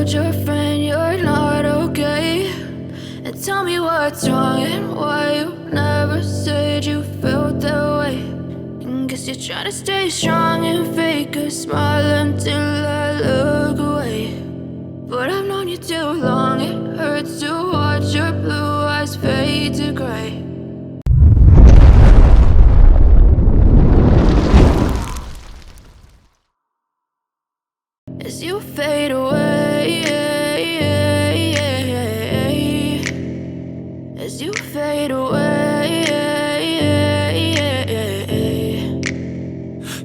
told your friend you're not okay? And tell me what's wrong and why you never said you felt that way. And guess you're trying to stay strong and fake a smile until I look away. But I've known you too long, it hurts to watch your blue eyes fade to gray. As you fade away, as you fade away.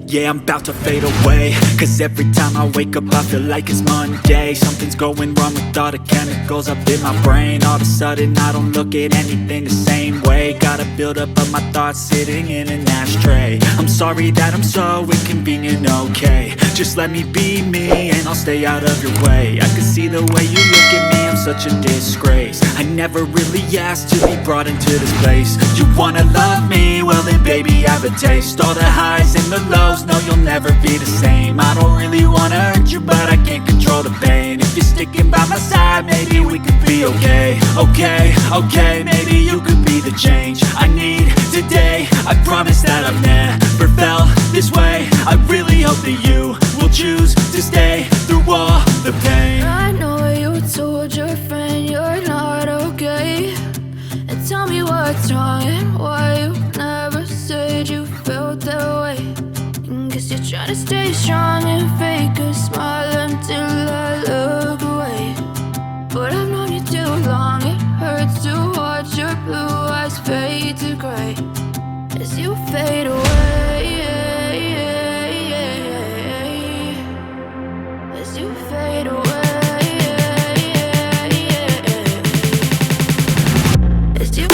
Yeah, I'm about to fade away, cause every time I wake up I feel like it's Monday. Something's going wrong with all the chemicals up in my brain. All of a sudden I don't look at anything the same way. Got a buildup of my thoughts sitting in an ashtray. I'm sorry that I'm so inconvenient, okay? Just let me be me and I'll stay out of your way. I can see the way you look at me, I'm such a disgrace. I never really asked to be brought into this place. You wanna love me? Well then baby, have a taste. All the highs and the lows, no, you'll never be the same. I don't really wanna hurt you, but I can't control the pain. If you're sticking by my side, maybe we could be okay. Okay, maybe you could be the change I need today. I promise that I've never felt this way. I really hope that you will choose to stay through all the pain. I know you told your friend you're not okay. And tell me what's wrong and why you never said you felt that way. Guess you're trying to stay strong and fake a smile until I look away. But I've known you too long, it hurts to watch your blue eyes fade to gray. As you fade away, as you fade away, as you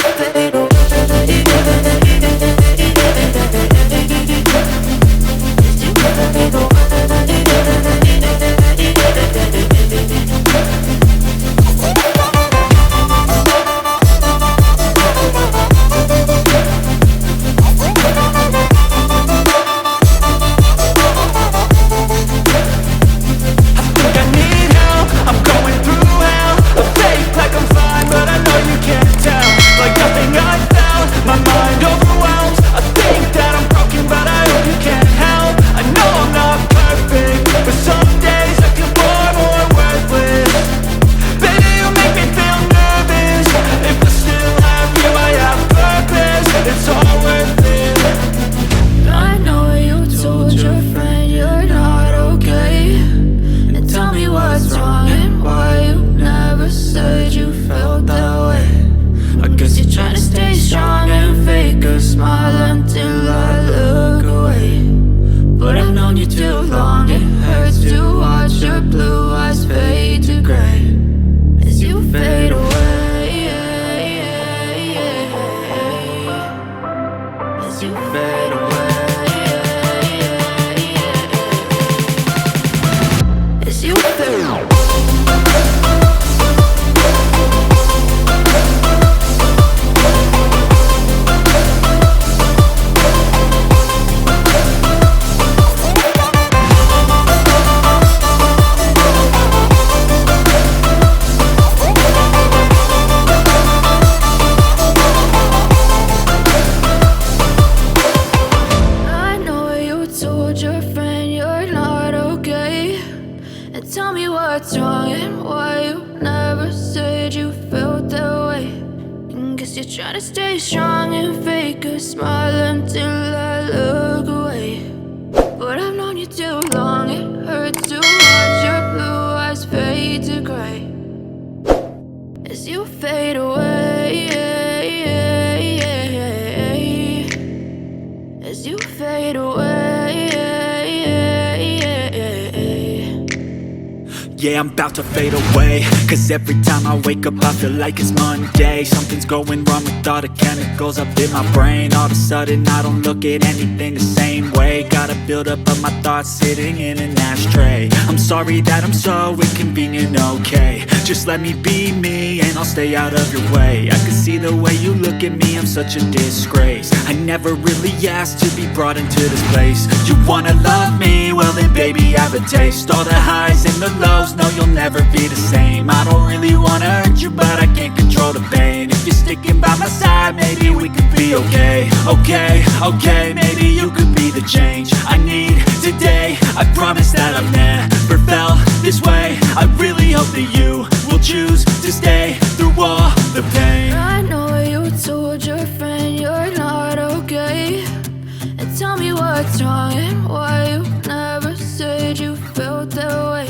fade away. Yeah, I'm about to fade away, cause every time I wake up I feel like it's Monday. Something's going wrong with all the chemicals up in my brain. All of a sudden I don't look at anything the same way. Got a buildup of my thoughts sitting in an ashtray. I'm sorry that I'm so inconvenient, okay? Just let me be me and I'll stay out of your way. I can see the way you look at me, I'm such a disgrace. I never really asked to be brought into this place. You wanna love me? Well then baby, have a taste. All the highs and the lows, no, you'll never be the okay, okay, maybe you could be the change I need today. I promise that I've never felt this way. I really hope that you will choose to stay through all the pain. I know you told your friend you're not okay, and tell me what's wrong and why you never said you felt that way.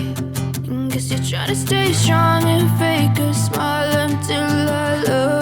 And guess you're trying to stay strong and fake a smile until I love